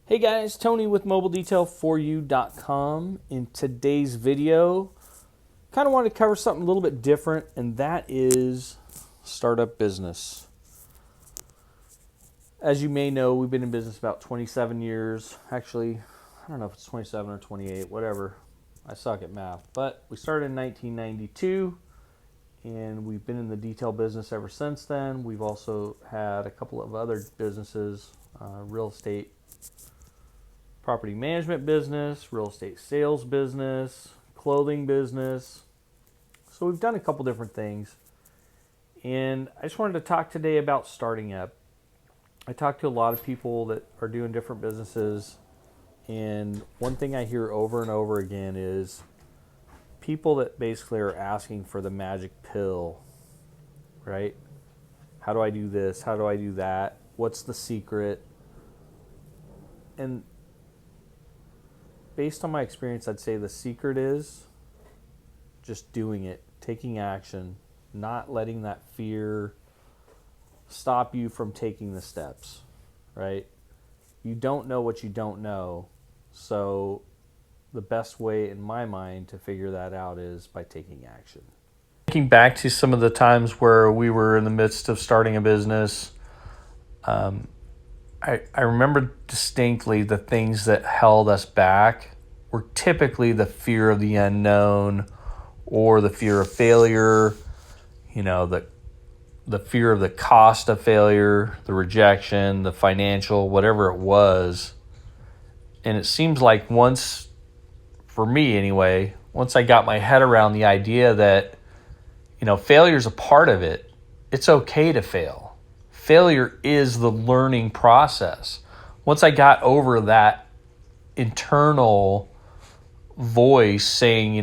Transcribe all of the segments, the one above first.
Hey guys, Tony with MobileDetail4U.com. In today's video, kind of want to cover something a little bit different, and that is startup business. As you may know, we've been in business about 27 years. Actually, I don't know if it's 27 or 28, whatever. I suck at math. But we started in 1992, and we've been in the detail business ever since then. We've also had a couple of other businesses, real estate, property management business, real estate sales business, clothing business. So we've done a couple different things. And I just wanted to talk today about starting up. I talk to a lot of people that are doing different businesses, and one thing I hear over and over again is people that basically are asking for the magic pill, right? How do I do this? How do I do that? What's the secret? And based on my experience, I'd say the secret is just doing it, taking action, not letting that fear stop you from taking the steps, right? You don't know what you don't know. So the best way in my mind to figure that out is by taking action. Thinking back to some of the times where we were in the midst of starting a business, I remember distinctly the things that held us back were typically the fear of the unknown or the fear of failure, the fear of the cost of failure, the rejection, the financial, whatever it was. And it seems like for me anyway, once I got my head around the idea that, failure is a part of it, it's okay to fail. Failure is the learning process. Once I got over that internal voice saying,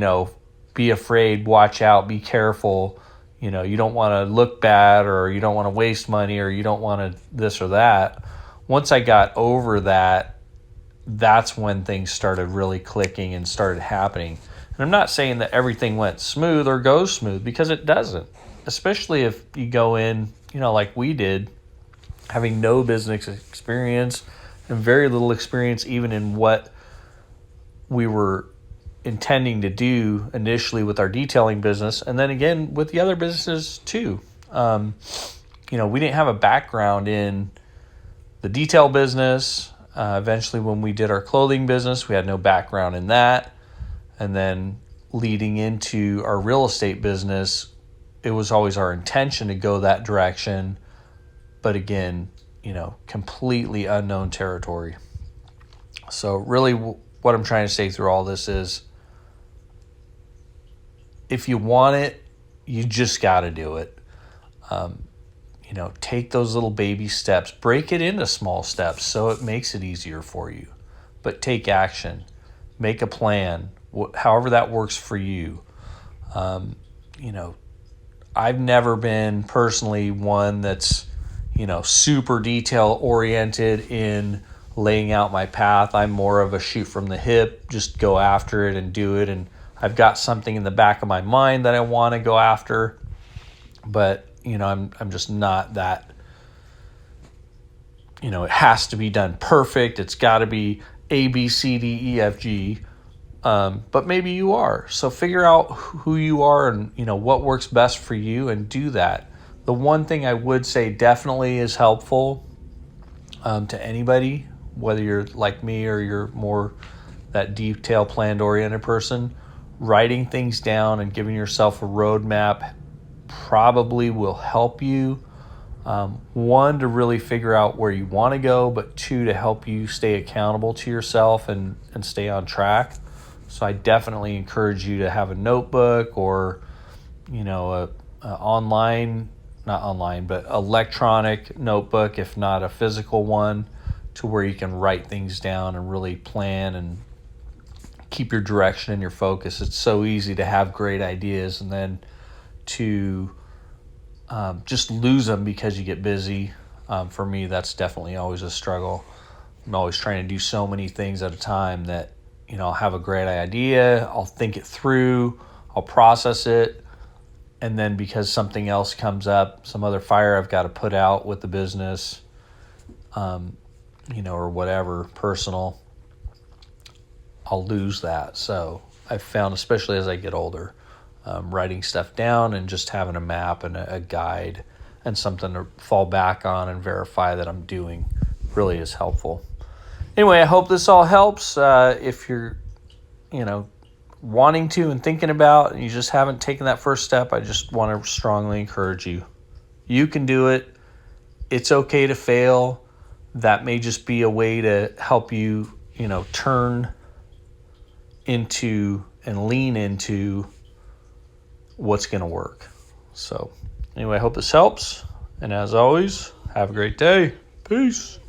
be afraid, watch out, be careful, you don't want to look bad, or you don't want to waste money, or you don't want to this or that. Once I got over that, that's when things started really clicking and started happening. And I'm not saying that everything went smooth or goes smooth, because it doesn't, especially if you go in, like we did, having no business experience and very little experience even in what we were intending to do initially with our detailing business, and then again with the other businesses too. We didn't have a background in the detail business. Eventually, when we did our clothing business, we had no background in that. And then leading into our real estate business, it was always our intention to go that direction. But again, completely unknown territory. So really what I'm trying to say through all this is, if you want it, you just got to do it. Take those little baby steps, break it into small steps so it makes it easier for you. But take action, make a plan, however that works for you. I've never been personally one that's, super detail oriented in laying out my path. I'm more of a shoot from the hip, just go after it and do it. And I've got something in the back of my mind that I want to go after, but I'm just not that, it has to be done perfect. It's got to be A, B, C, D, E, F, G. But maybe you are. So figure out who you are and, what works best for you, and do that. The one thing I would say definitely is helpful to anybody, whether you're like me or you're more that detail planned oriented person, writing things down and giving yourself a roadmap probably will help you. One, to really figure out where you want to go, but two, to help you stay accountable to yourself and stay on track. So I definitely encourage you to have a notebook or, electronic notebook, if not a physical one, to where you can write things down and really plan and keep your direction and your focus. It's so easy to have great ideas and then to just lose them because you get busy. For me, that's definitely always a struggle. I'm always trying to do so many things at a time that, I'll have a great idea, I'll think it through, I'll process it, and then because something else comes up, some other fire I've got to put out with the business, or whatever personal, I'll lose that. So I've found, especially as I get older, writing stuff down and just having a map and a guide and something to fall back on and verify that I'm doing really is helpful. Anyway, I hope this all helps. If you're, wanting to and thinking about and you just haven't taken that first step, I just want to strongly encourage you. You can do it. It's okay to fail. That may just be a way to help you, turn into and lean into what's going to work. So anyway, I hope this helps. And as always, have a great day. Peace.